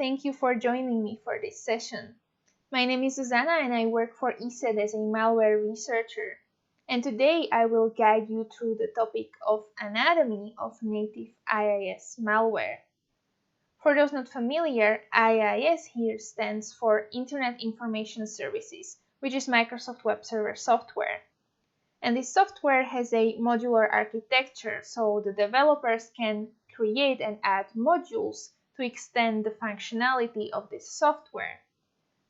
thank you for joining me for this session. My name is Zuzana and I work for IIS as a malware researcher. And today I will guide you through the topic of anatomy of native IIS malware. For those not familiar, IIS here stands for Internet Information Services, which is Microsoft Web Server software. And this software has a modular architecture, so the developers can create and add modules to extend the functionality of this software.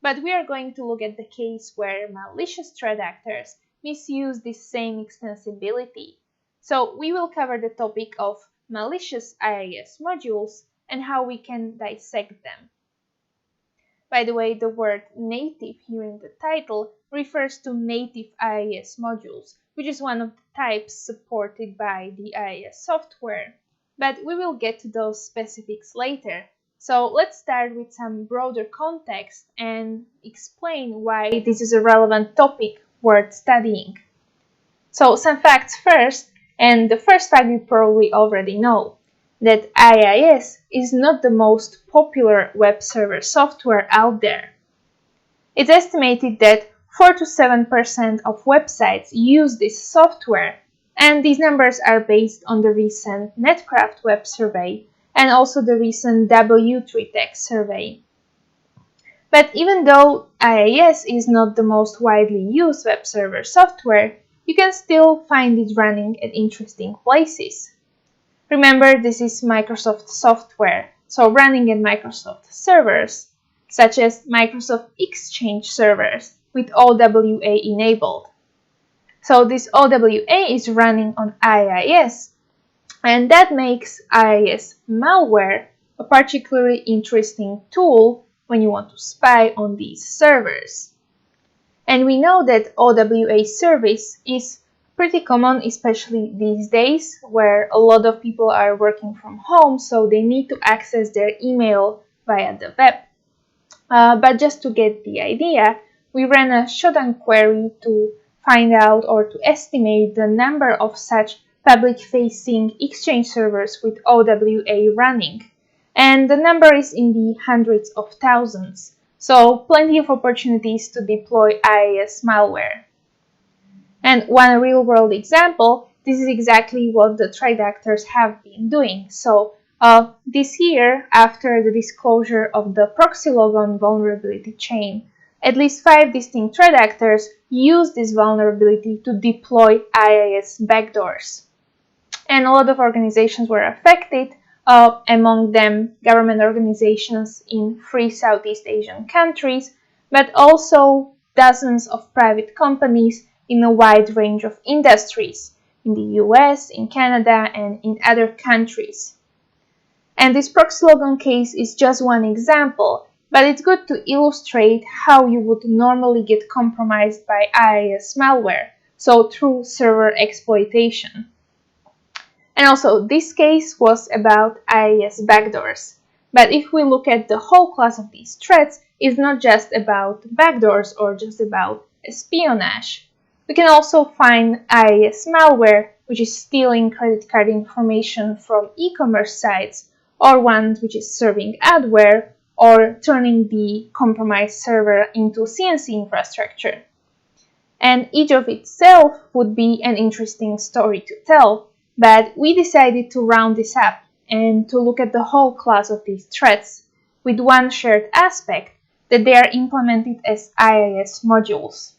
But we are going to look at the case where malicious threat actors misuse this same extensibility. So we will cover the topic of malicious IIS modules and how we can dissect them. By the way, the word native here in the title refers to native IIS modules, which is one of the types supported by the IIS software. But we will get to those specifics later. So let's start with some broader context and explain why this is a relevant topic worth studying. So some facts first, and the first fact you probably already know, that IIS is not the most popular web server software out there. It's estimated that 4 to 7% of websites use this software, and these numbers are based on the recent Netcraft web survey and also the recent W3 Tech survey. But even though IIS is not the most widely used web server software, you can still find it running at interesting places. Remember, this is Microsoft software, so running at Microsoft servers, such as Microsoft Exchange servers with OWA enabled. So this OWA is running on IIS, and that makes IIS malware a particularly interesting tool when you want to spy on these servers. And we know that OWA service is pretty common, especially these days where a lot of people are working from home, so they need to access their email via the web. But just to get the idea, we ran a shotgun query to find out or to estimate the number of such public-facing Exchange servers with OWA running. And the number is in the hundreds of thousands, so plenty of opportunities to deploy IIS malware. And one real-world example, this is exactly what the threat actors have been doing. So this year, after the disclosure of the proxy logon vulnerability chain, at least 5 distinct threat actors used this vulnerability to deploy IIS backdoors. And a lot of organizations were affected, among them government organizations in 3 Southeast Asian countries, but also dozens of private companies in a wide range of industries in the US, in Canada, and in other countries. And this proxy logon case is just one example, but it's good to illustrate how you would normally get compromised by IIS malware, so through server exploitation. And also, this case was about IIS backdoors. But if we look at the whole class of these threats, it's not just about backdoors or just about espionage. We can also find IIS malware, which is stealing credit card information from e-commerce sites, or one which is serving adware, or turning the compromised server into CNC infrastructure. And each of itself would be an interesting story to tell, but we decided to round this up and to look at the whole class of these threats with one shared aspect, that they are implemented as IIS modules.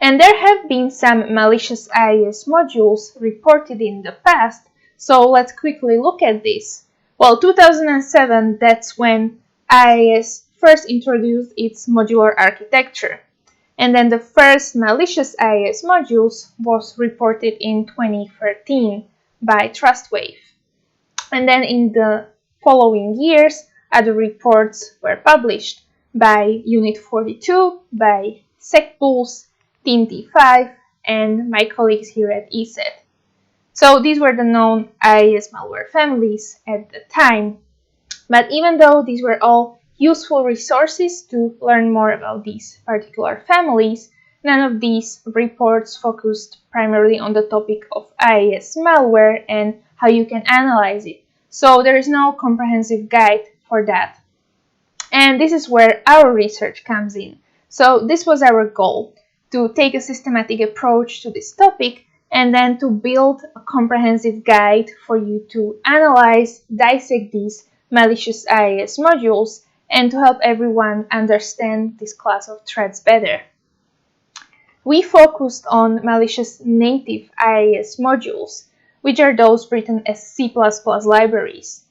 And there have been some malicious IIS modules reported in the past, so let's quickly look at this. Well, 2007, that's when IIS first introduced its modular architecture. And then the first malicious IIS modules was reported in 2013 by Trustwave. And then in the following years, other reports were published by Unit 42, by SecPulse, Team T5, and my colleagues here at ESET. So these were the known IIS malware families at the time. But even though these were all useful resources to learn more about these particular families, none of these reports focused primarily on the topic of IIS malware and how you can analyze it. So there is no comprehensive guide for that. And this is where our research comes in. So this was our goal, to take a systematic approach to this topic and then to build a comprehensive guide for you to analyze, dissect these malicious IIS modules, and to help everyone understand this class of threats better. We focused on malicious native IIS modules, which are those written as C++ libraries.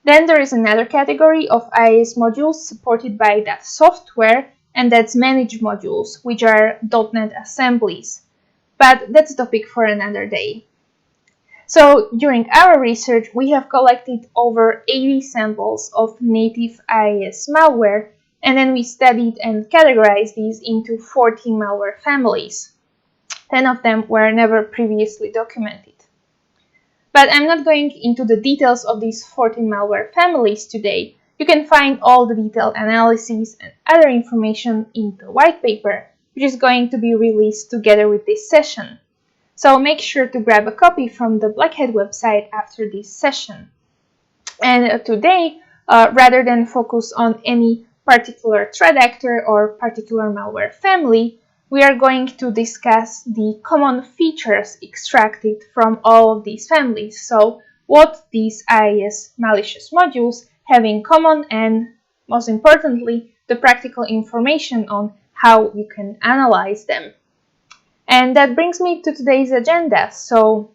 Then there is another category of IIS modules supported by that software, and that's managed modules, which are .NET assemblies. But that's a topic for another day. So during our research, we have collected over 80 samples of native IIS malware, and then we studied and categorized these into 40 malware families. 10 of them were never previously documented. But I'm not going into the details of these 14 malware families today. You can find all the detailed analyses and other information in the white paper, which is going to be released together with this session. So make sure to grab a copy from the Blackhead website after this session. And today, rather than focus on any particular threat actor or particular malware family, we are going to discuss the common features extracted from all of these families. So what these IIS malicious modules have in common, and most importantly, the practical information on how you can analyze them. And that brings me to today's agenda. So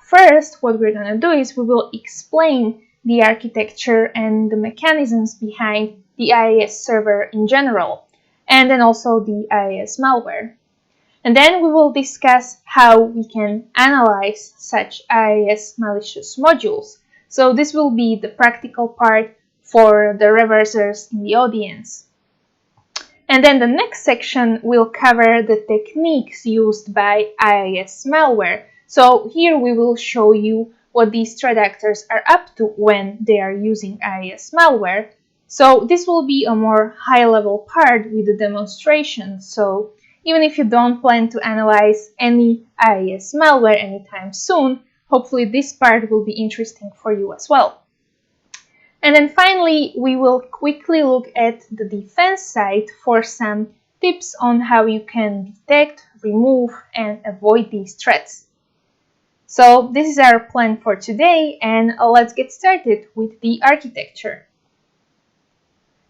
first, what we're going to do is we will explain the architecture and the mechanisms behind the IIS server in general, and then also the IIS malware. And then we will discuss how we can analyze such IIS malicious modules. So this will be the practical part for the reversers in the audience. And then the next section will cover the techniques used by IIS malware. So here we will show you what these threat actors are up to when they are using IIS malware. So this will be a more high-level part with the demonstration. So even if you don't plan to analyze any IIS malware anytime soon, hopefully this part will be interesting for you as well. And then finally, we will quickly look at the defense side for some tips on how you can detect, remove, and avoid these threats. So this is our plan for today, and let's get started with the architecture.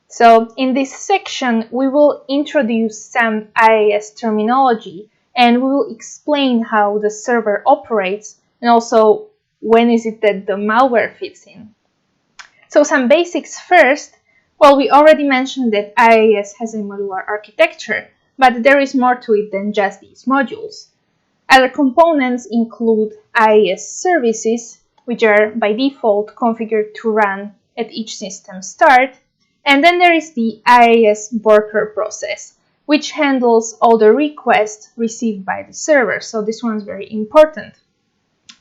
So in this section, we will introduce some IIS terminology, and we will explain how the server operates, and also when is it that the malware fits in. So some basics first. Well, we already mentioned that IIS has a modular architecture, but there is more to it than just these modules. Other components include IIS services, which are by default configured to run at each system start, and then there is the IIS worker process, which handles all the requests received by the server, so this one's very important.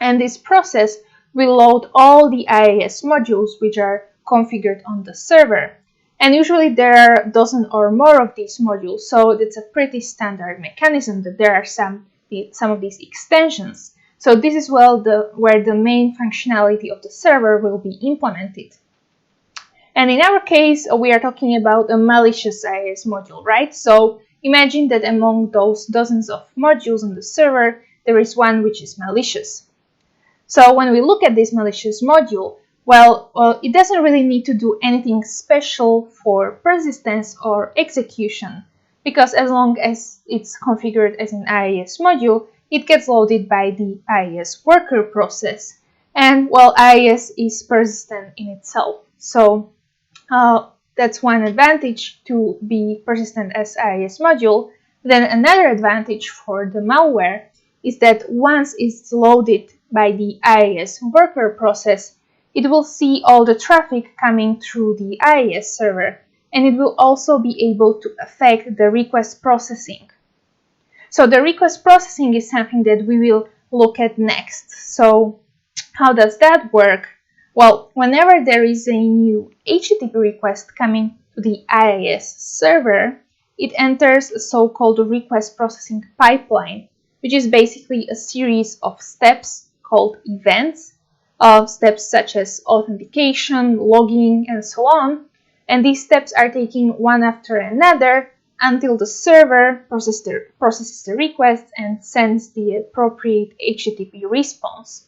And this process will load all the IIS modules which are configured on the server. And usually there are a dozen or more of these modules, so it's a pretty standard mechanism that there are some of these extensions. So this is where the main functionality of the server will be implemented. And in our case, we are talking about a malicious IIS module, right? So imagine that among those dozens of modules on the server, there is one which is malicious. So when we look at this malicious module, well, it doesn't really need to do anything special for persistence or execution, because as long as it's configured as an IIS module, it gets loaded by the IIS worker process. And, well, IIS is persistent in itself. So that's one advantage to be persistent as IIS module. Then another advantage for the malware is that once it's loaded by the IIS worker process, it will see all the traffic coming through the IIS server, and it will also be able to affect the request processing. So the request processing is something that we will look at next. So how does that work? Well, whenever there is a new HTTP request coming to the IIS server, it enters a so-called request processing pipeline, which is basically a series of steps called events, steps such as authentication, logging, and so on. And these steps are taken one after another until the server processes the request and sends the appropriate HTTP response.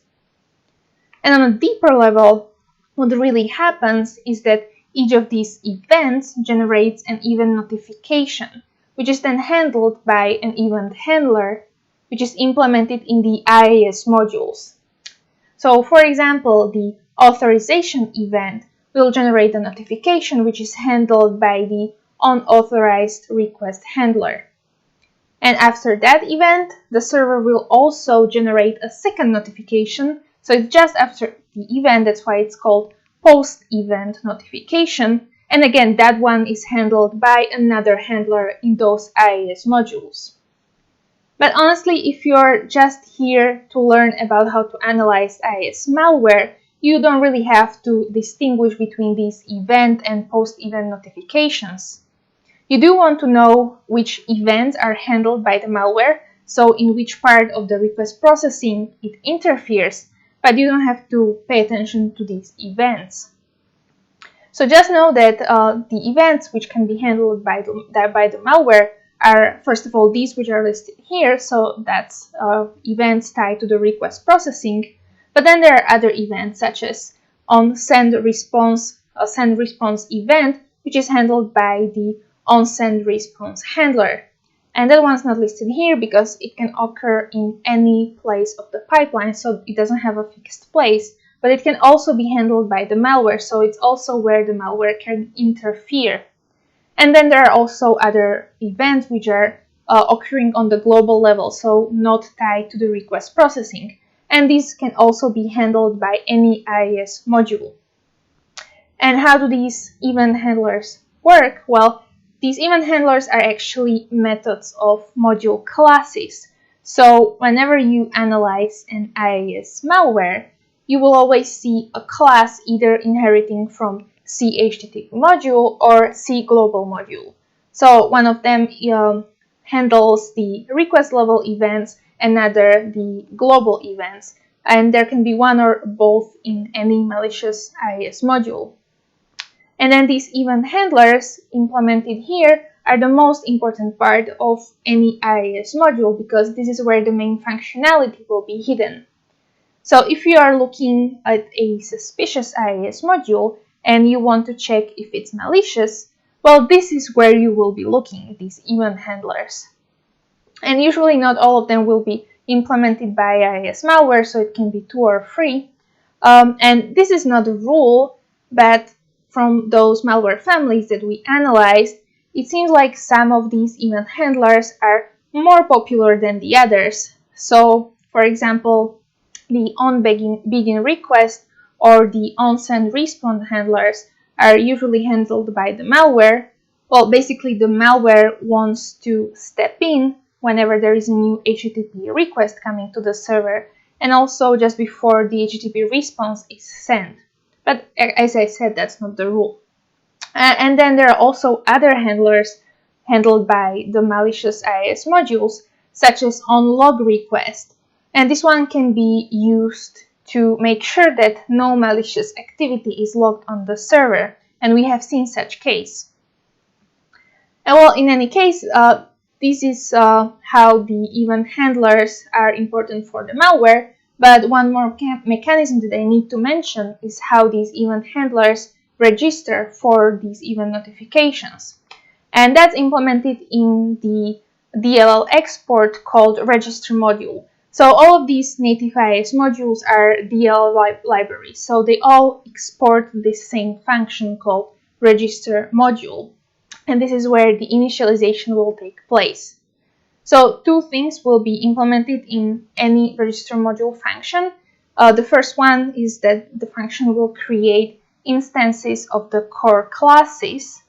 And on a deeper level, what really happens is that each of these events generates an event notification, which is then handled by an event handler, which is implemented in the IIS modules. So, for example, the authorization event will generate a notification which is handled by the unauthorized request handler. And after that event, the server will also generate a second notification. So it's just after the event, that's why it's called post-event notification. And again, that one is handled by another handler in those IIS modules. But honestly, if you're just here to learn about how to analyze IIS malware, you don't really have to distinguish between these event and post-event notifications. You do want to know which events are handled by the malware, so in which part of the request processing it interferes, but you don't have to pay attention to these events. So just know that the events which can be handled by the malware are, first of all, these which are listed here, so that's events tied to the request processing, but then there are other events such as on send response event, which is handled by the on-send response handler. And that one's not listed here because it can occur in any place of the pipeline, so it doesn't have a fixed place. But it can also be handled by the malware, so it's also where the malware can interfere. And then there are also other events which are occurring on the global level, so not tied to the request processing. And these can also be handled by any IIS module. And how do these event handlers work? Well, these event handlers are actually methods of module classes. So whenever you analyze an IIS malware, you will always see a class either inheriting from C HTTP module or C global module. So one of them handles the request level events, another the global events, and there can be one or both in any malicious IIS module. And then these event handlers implemented here are the most important part of any IIS module because this is where the main functionality will be hidden. So if you are looking at a suspicious IIS module and you want to check if it's malicious, well, this is where you will be looking at these event handlers. And usually not all of them will be implemented by IIS malware, so it can be 2 or 3. And this is not a rule, but from those malware families that we analyzed, it seems like some of these event handlers are more popular than the others. So, for example, the onBegin request or the onSend response handlers are usually handled by the malware. Well, basically the malware wants to step in whenever there is a new HTTP request coming to the server, and also just before the HTTP response is sent. But as I said, that's not the rule. And then there are also other handlers handled by the malicious IIS modules, such as onLog request. And this one can be used to make sure that no malicious activity is logged on the server. And we have seen such case. And well, in any case, this is how the event handlers are important for the malware. But one more mechanism that I need to mention is how these event handlers register for these event notifications. And that's implemented in the DLL export called register module. So all of these native IIS modules are DLL libraries. So they all export this same function called register module. And this is where the initialization will take place. So 2 things will be implemented in any register module function. The first one is that the function will create instances of the core classes.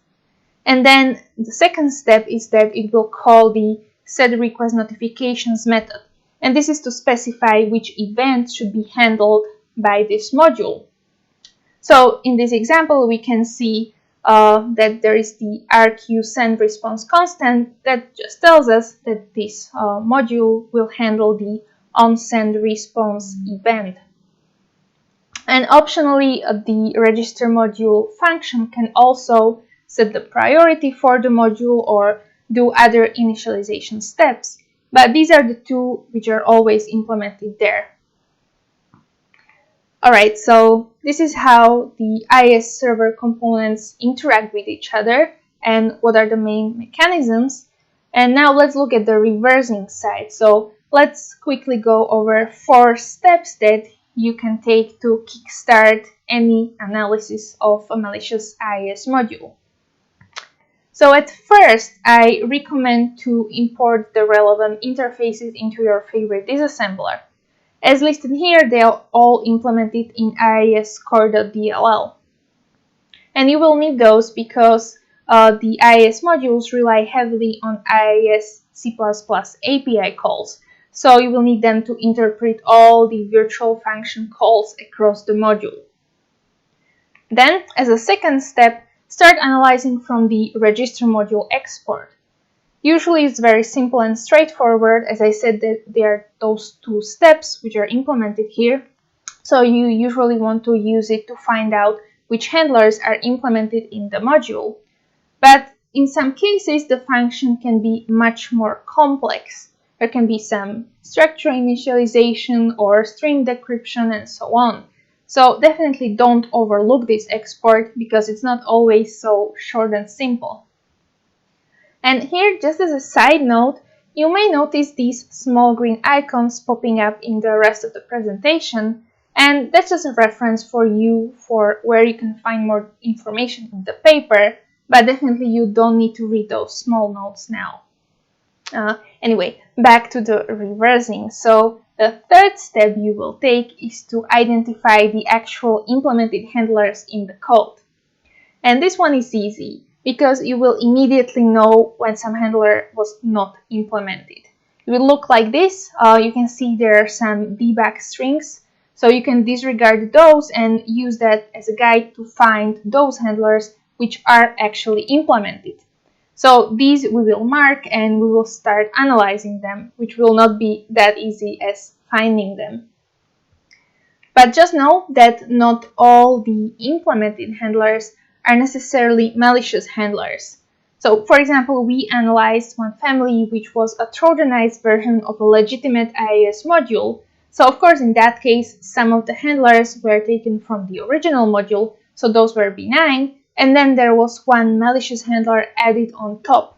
And then the second step is that it will call the setRequestNotifications method. And this is to specify which event should be handled by this module. So in this example, we can see that there is the RQSendResponseConstant that just tells us that this module will handle the onSendResponse event. And optionally, the register module function can also set the priority for the module or do other initialization steps. But these are the two which are always implemented there. Alright, so this is how the IIS server components interact with each other and what are the main mechanisms. And now let's look at the reversing side. So let's quickly go over 4 steps that you can take to kickstart any analysis of a malicious IIS module. So at first, I recommend to import the relevant interfaces into your favorite disassembler. As listed here, they are all implemented in IIS core.dll. And you will need those because the IIS modules rely heavily on IIS C++ API calls. So you will need them to interpret all the virtual function calls across the module. Then, as a second step, start analyzing from the register module export. Usually it's very simple and straightforward. As I said, that there are those 2 steps which are implemented here. So you usually want to use it to find out which handlers are implemented in the module. But in some cases, the function can be much more complex. There can be some structure initialization or string decryption and so on. So definitely don't overlook this export because it's not always so short and simple. And here, just as a side note, you may notice these small green icons popping up in the rest of the presentation, and that's just a reference for you for where you can find more information in the paper, but definitely you don't need to read those small notes now. Anyway, back to the reversing. So the third step you will take is to identify the actual implemented handlers in the code. And this one is easy, because you will immediately know when some handler was not implemented. It will look like this. You can see there are some debug strings, so you can disregard those and use that as a guide to find those handlers which are actually implemented. So these we will mark and we will start analyzing them, which will not be that easy as finding them. But just know that not all the implemented handlers are necessarily malicious handlers. So, for example, we analyzed one family which was a Trojanized version of a legitimate IIS module. So, of course, in that case, some of the handlers were taken from the original module, so those were benign, and then there was one malicious handler added on top.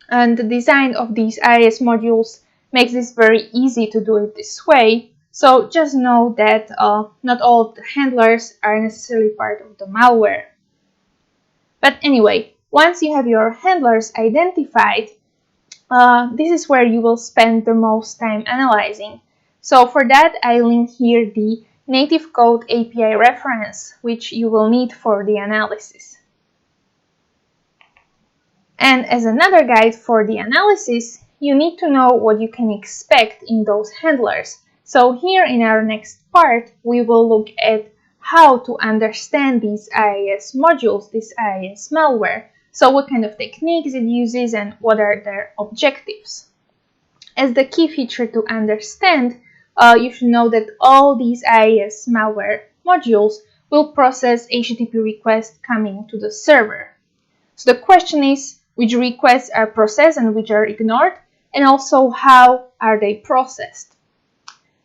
And the design of these IIS modules makes this very easy to do it this way. So just know that not all of the handlers are necessarily part of the malware. But anyway, once you have your handlers identified, this is where you will spend the most time analyzing. So for that, I link here the native code API reference, which you will need for the analysis. And as another guide for the analysis, you need to know what you can expect in those handlers. So here in our next part, we will look at how to understand these IIS modules, this IIS malware. So what kind of techniques it uses and what are their objectives. As the key feature to understand, you should know that all these IIS malware modules will process HTTP requests coming to the server. So the question is, which requests are processed and which are ignored, and also how are they processed.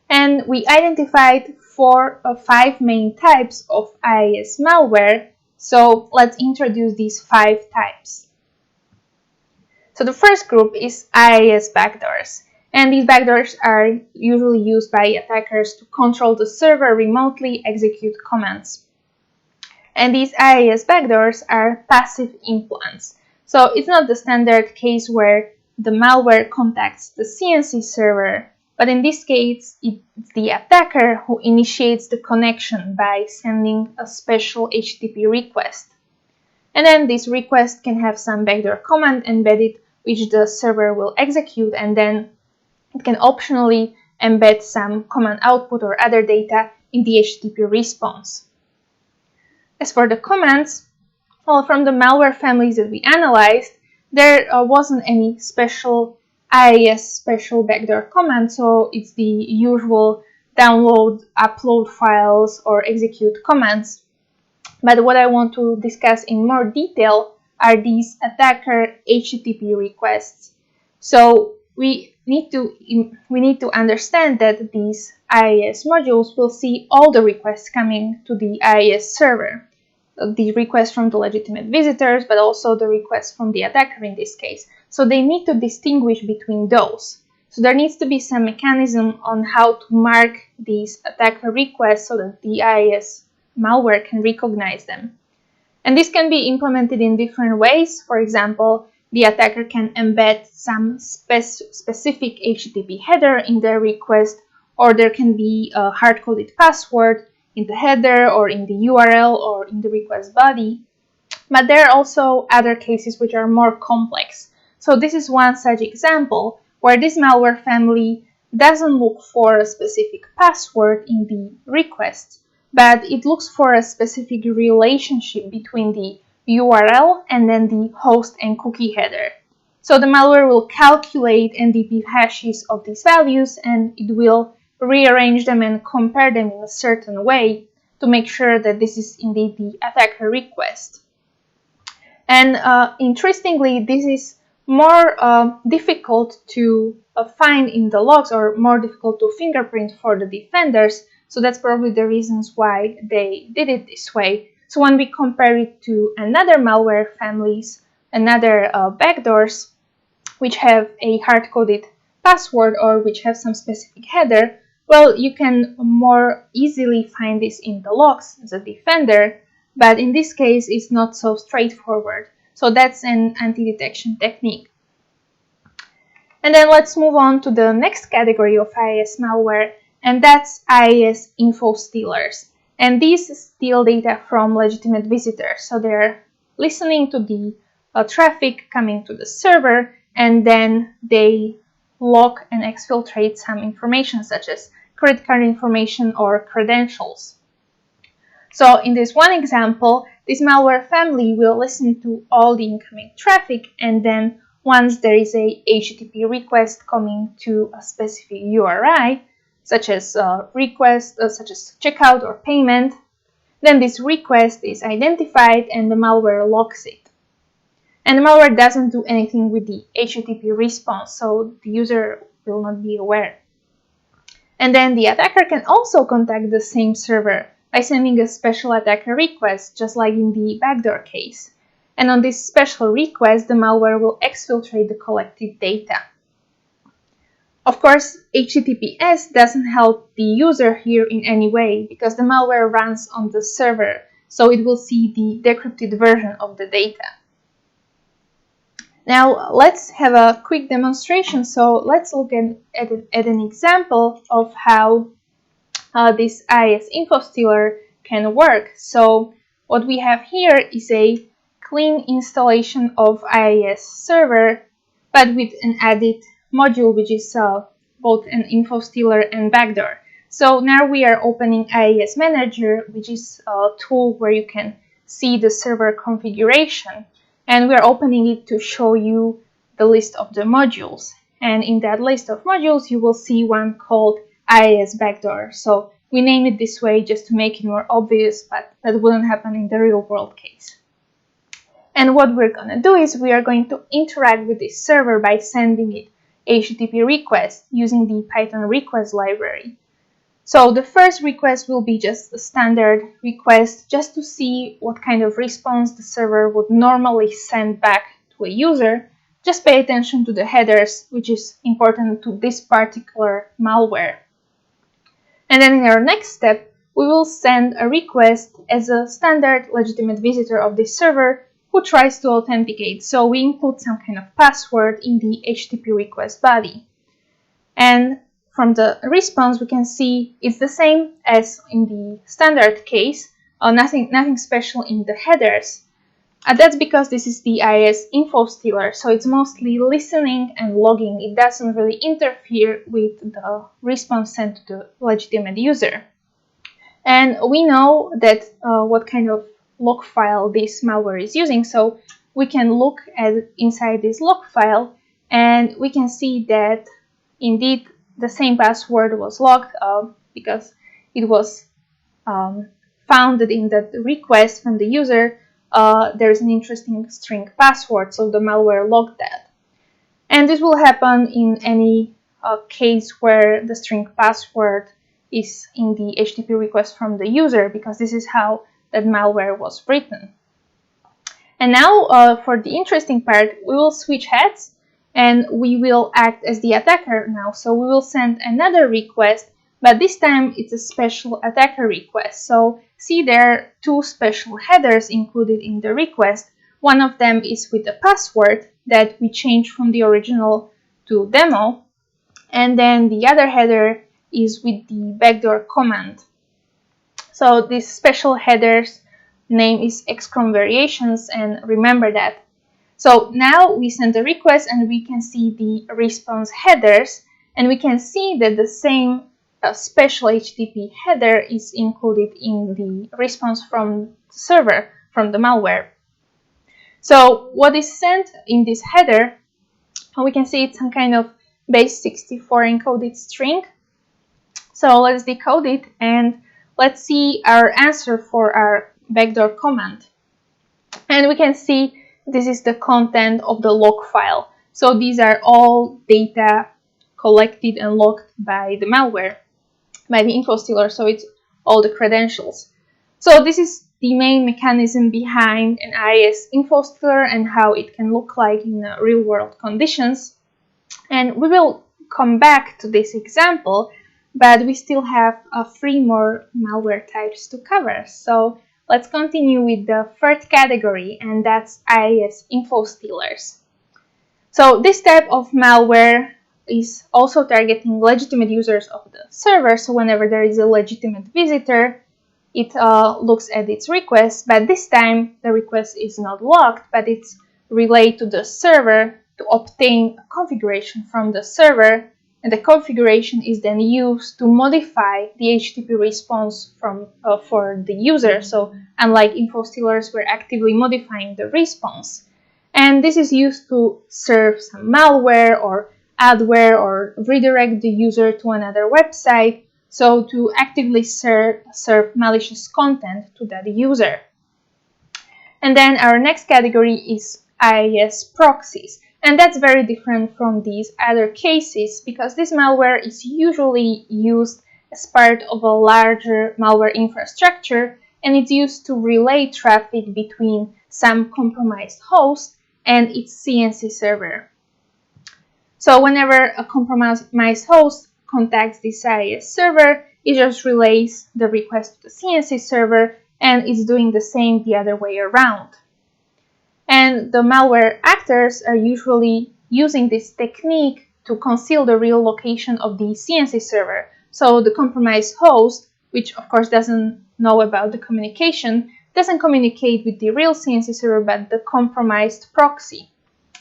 And we identified 4 or 5 main types of IIS malware, so let's introduce these 5 types. So the first group is IIS backdoors, and these backdoors are usually used by attackers to control the server remotely, execute commands. And these IIS backdoors are passive implants. So it's not the standard case where the malware contacts the CNC server, but in this case, it's the attacker who initiates the connection by sending a special HTTP request. And then this request can have some backdoor command embedded, which the server will execute, and then it can optionally embed some command output or other data in the HTTP response. As for the commands, well, from the malware families that we analyzed, there wasn't any special IIS special backdoor command, so it's the usual download, upload files, or execute commands. But what I want to discuss in more detail are these attacker HTTP requests. So we need to understand that these IIS modules will see all the requests coming to the IIS server. The requests from the legitimate visitors, but also the requests from the attacker in this case. So they need to distinguish between those. So there needs to be some mechanism on how to mark these attacker requests so that the IIS malware can recognize them. And this can be implemented in different ways. For example, the attacker can embed some specific HTTP header in their request, or there can be a hard-coded password in the header or in the URL or in the request body. But there are also other cases which are more complex. So this is one such example where this malware family doesn't look for a specific password in the request, but it looks for a specific relationship between the URL and then the host and cookie header. So the malware will calculate NDP hashes of these values, and it will rearrange them and compare them in a certain way to make sure that this is indeed the attacker request. And interestingly, this is more difficult to find in the logs, or more difficult to fingerprint for the defenders. So that's probably the reasons why they did it this way. So when we compare it to another malware families, another backdoors, which have a hard-coded password or which have some specific header, well, you can more easily find this in the logs as a defender, but in this case, it's not so straightforward. So that's an anti-detection technique. And then let's move on to the next category of IIS malware, and that's IIS info stealers. And these steal data from legitimate visitors. So they're listening to the traffic coming to the server, and then they log and exfiltrate some information such as credit card information or credentials. So in this one example, this malware family will listen to all the incoming traffic, and then once there is a HTTP request coming to a specific URI, such as such as checkout or payment, then this request is identified and the malware logs it. And the malware doesn't do anything with the HTTP response, so the user will not be aware. And then the attacker can also contact the same server by sending a special attacker request, just like in the backdoor case. And on this special request, the malware will exfiltrate the collected data. Of course, HTTPS doesn't help the user here in any way because the malware runs on the server, so it will see the decrypted version of the data. Now let's have a quick demonstration. So let's look at an example of how this IIS info stealer can work. So what we have here is a clean installation of IIS server, but with an added module which is both an info stealer and backdoor. So now we are opening IIS Manager, which is a tool where you can see the server configuration. And we're opening it to show you the list of the modules. And in that list of modules, you will see one called IIS Backdoor. So we name it this way just to make it more obvious, but that wouldn't happen in the real world case. And what we're going to do is we are going to interact with this server by sending it HTTP request using the Python request library. So the first request will be just a standard request just to see what kind of response the server would normally send back to a user. Just pay attention to the headers, which is important to this particular malware. And then in our next step, we will send a request as a standard legitimate visitor of this server who tries to authenticate. So we include some kind of password in the HTTP request body. And from the response, we can see it's the same as in the standard case, nothing special in the headers. That's because this is the IIS info stealer, so it's mostly listening and logging. It doesn't really interfere with the response sent to the legitimate user. And we know that what kind of log file this malware is using, so we can look at inside this log file, and we can see that indeed the same password was logged because it was found that in the request from the user there's an interesting string password, so the malware logged that. And this will happen in any case where the string password is in the HTTP request from the user, because this is how that malware was written. And now for the interesting part, we will switch heads and we will act as the attacker now. So we will send another request, but this time it's a special attacker request. So see, there are two special headers included in the request. One of them is with the password that we changed from the original to demo. And then the other header is with the backdoor command. So this special header's name is excron variations, and remember that. So now we send a request and we can see the response headers, and we can see that the same special HTTP header is included in the response from the server, from the malware. So what is sent in this header, we can see it's some kind of base64 encoded string. So let's decode it and let's see our answer for our backdoor command. And we can see this is the content of the log file. So these are all data collected and logged by the malware, by the info stealer. So it's all the credentials. So this is the main mechanism behind an IIS info stealer and how it can look like in real world conditions. And we will come back to this example, but we still have 3 more malware types to cover. So let's continue with the third category, and that's IIS info stealers. So this type of malware is also targeting legitimate users of the server. So whenever there is a legitimate visitor, it looks at its request, but this time the request is not logged, but it's relayed to the server to obtain a configuration from the server, and the configuration is then used to modify the HTTP response for the user. So unlike info stealers, we're actively modifying the response. And this is used to serve some malware or adware or redirect the user to another website, so to actively serve malicious content to that user. And then our next category is IIS proxies. And that's very different from these other cases, because this malware is usually used as part of a larger malware infrastructure, and it's used to relay traffic between some compromised host and its CNC server. So whenever a compromised host contacts this IIS server, it just relays the request to the CNC server, and it's doing the same the other way around. And the malware actors are usually using this technique to conceal the real location of the CNC server. So the compromised host, which of course doesn't know about the communication, doesn't communicate with the real CNC server, but the compromised proxy.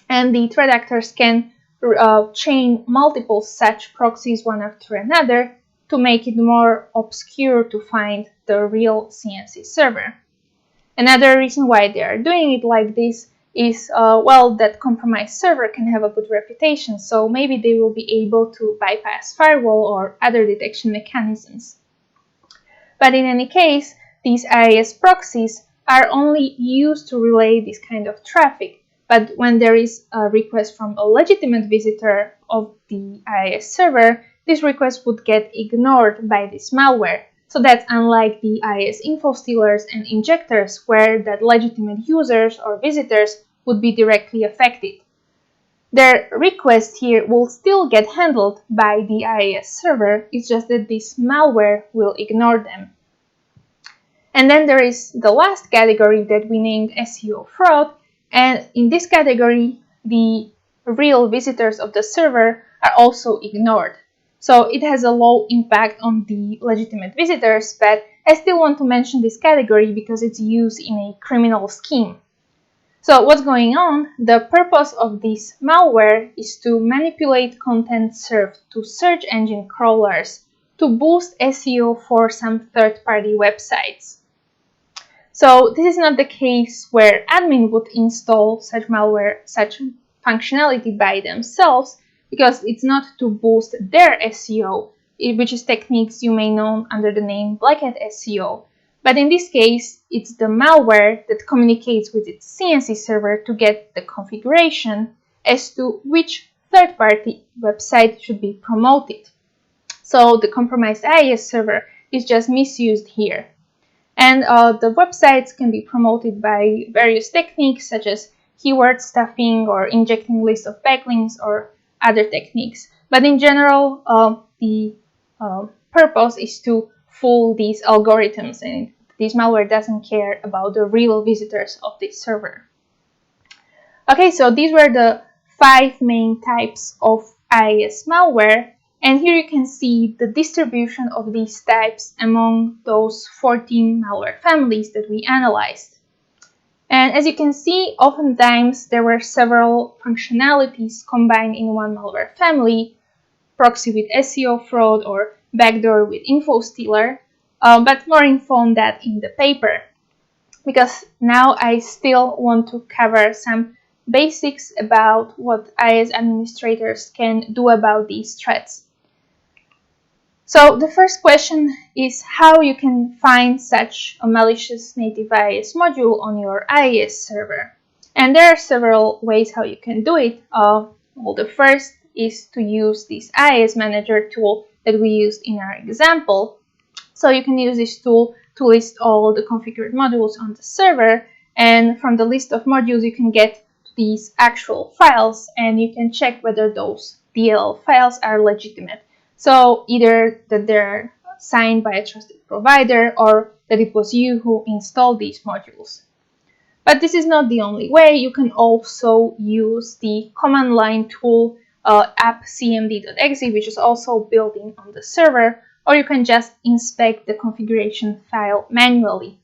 And the threat actors can chain multiple such proxies one after another to make it more obscure to find the real CNC server. Another reason why they are doing it like this is, well, that compromised server can have a good reputation, so maybe they will be able to bypass firewall or other detection mechanisms. But in any case, these IIS proxies are only used to relay this kind of traffic. But when there is a request from a legitimate visitor of the IIS server, this request would get ignored by this malware. So that's unlike the IIS info stealers and injectors, where that legitimate users or visitors would be directly affected. Their request here will still get handled by the IIS server, it's just that this malware will ignore them. And then there is the last category that we named SEO fraud, and in this category, the real visitors of the server are also ignored. So it has a low impact on the legitimate visitors, but I still want to mention this category because it's used in a criminal scheme. So what's going on? The purpose of this malware is to manipulate content served to search engine crawlers to boost SEO for some third-party websites. So this is not the case where admin would install such malware, such functionality by themselves, because it's not to boost their SEO, which is techniques you may know under the name black hat SEO. But in this case, it's the malware that communicates with its CNC server to get the configuration as to which third-party website should be promoted. So the compromised IIS server is just misused here. And the websites can be promoted by various techniques such as keyword stuffing or injecting lists of backlinks or other techniques. But in general, the purpose is to fool these algorithms, and this malware doesn't care about the real visitors of this server. Okay, so these were the 5 main types of IIS malware. And here you can see the distribution of these types among those 14 malware families that we analyzed. And as you can see, oftentimes there were several functionalities combined in one malware family, proxy with SEO fraud or backdoor with info stealer, but more info on that in the paper. Because now I still want to cover some basics about what IIS administrators can do about these threats. So the first question is how you can find such a malicious native IIS module on your IIS server. And there are several ways how you can do it. Well, the first is to use this IIS manager tool that we used in our example. So you can use this tool to list all the configured modules on the server, and from the list of modules you can get these actual files and you can check whether those DLL files are legitimate. So either that they're signed by a trusted provider or that it was you who installed these modules. But this is not the only way. You can also use the command line tool appcmd.exe, which is also built in on the server, or you can just inspect the configuration file manually.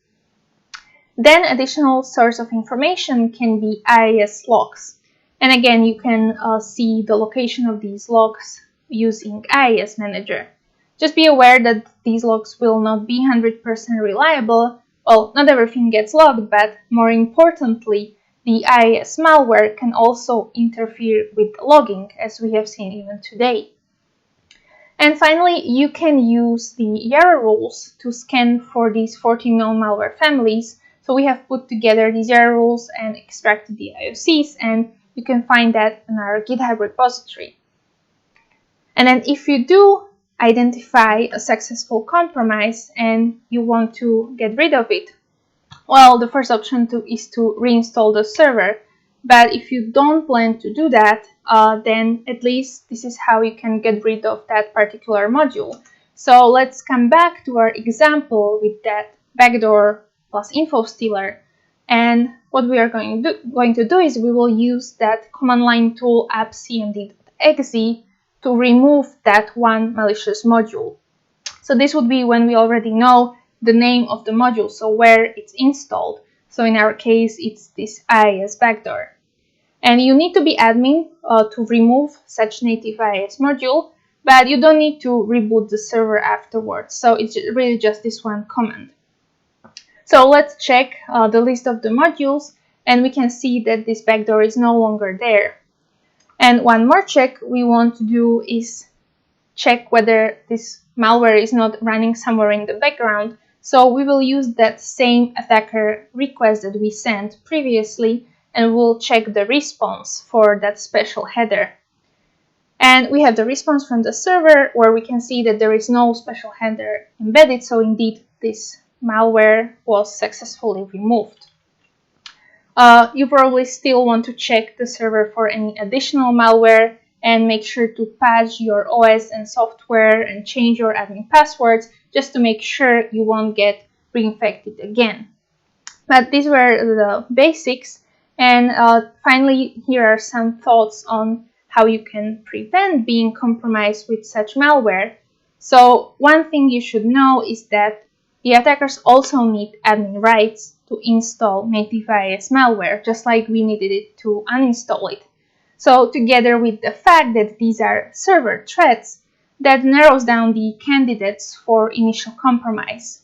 Then additional source of information can be IIS logs. And again, you can see the location of these logs using IIS Manager. Just be aware that these logs will not be 100% reliable. Well, not everything gets logged, but more importantly, the IIS malware can also interfere with logging, as we have seen even today. And finally, you can use the Yara rules to scan for these 14 known malware families. So we have put together these Yara rules and extracted the IOCs, and you can find that in our GitHub repository. And then if you do identify a successful compromise and you want to get rid of it, well, the first option is to reinstall the server. But if you don't plan to do that, then at least this is how you can get rid of that particular module. So let's come back to our example with that backdoor plus info stealer. And what we are going to do is we will use that command line tool appcmd.exe to remove that one malicious module. So this would be when we already know the name of the module, so where it's installed. So in our case, it's this IIS backdoor. And you need to be admin to remove such native IIS module, but you don't need to reboot the server afterwards. So it's really just this one command. So let's check the list of the modules, and we can see that this backdoor is no longer there. And one more check we want to do is check whether this malware is not running somewhere in the background. So we will use that same attacker request that we sent previously, and we'll check the response for that special header. And we have the response from the server where we can see that there is no special header embedded. So indeed, this malware was successfully removed. You probably still want to check the server for any additional malware and make sure to patch your OS and software and change your admin passwords just to make sure you won't get reinfected again. But these were the basics. And finally, here are some thoughts on how you can prevent being compromised with such malware. So one thing you should know is that the attackers also need admin rights to install native IIS malware, just like we needed it to uninstall it. So together with the fact that these are server threats, that narrows down the candidates for initial compromise.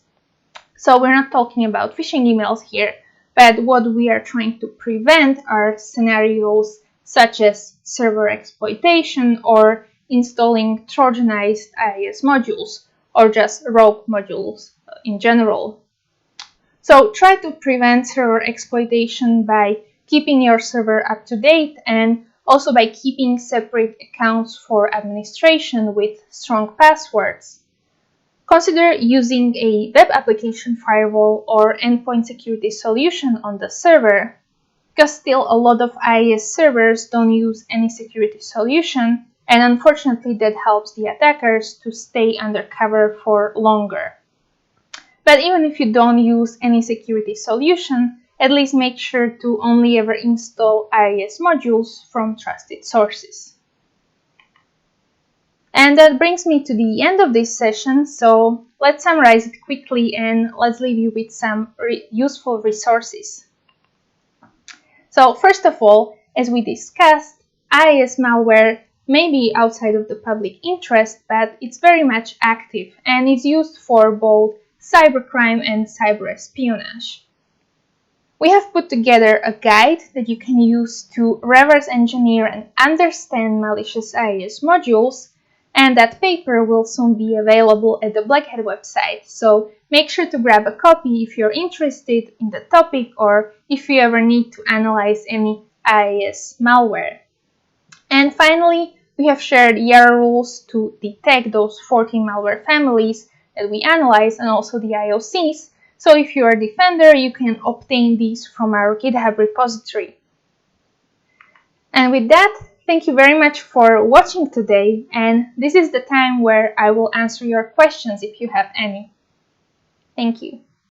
So we're not talking about phishing emails here, but what we are trying to prevent are scenarios such as server exploitation or installing Trojanized IIS modules or just rogue modules in general. So try to prevent server exploitation by keeping your server up to date and also by keeping separate accounts for administration with strong passwords. Consider using a web application firewall or endpoint security solution on the server, because still a lot of IIS servers don't use any security solution, and unfortunately that helps the attackers to stay undercover for longer. But even if you don't use any security solution, at least make sure to only ever install IIS modules from trusted sources. And that brings me to the end of this session, so let's summarize it quickly and let's leave you with some useful resources. So first of all, as we discussed, IIS malware may be outside of the public interest, but it's very much active and is used for both cybercrime and cyber espionage. We have put together a guide that you can use to reverse engineer and understand malicious IIS modules, and that paper will soon be available at the Black Hat website, so make sure to grab a copy if you're interested in the topic or if you ever need to analyze any IIS malware. And finally, we have shared YARA rules to detect those 14 malware families that we analyze and also the IOCs, so if you are a defender, you can obtain these from our GitHub repository. And with that, thank you very much for watching today, and this is the time where I will answer your questions if you have any. Thank you.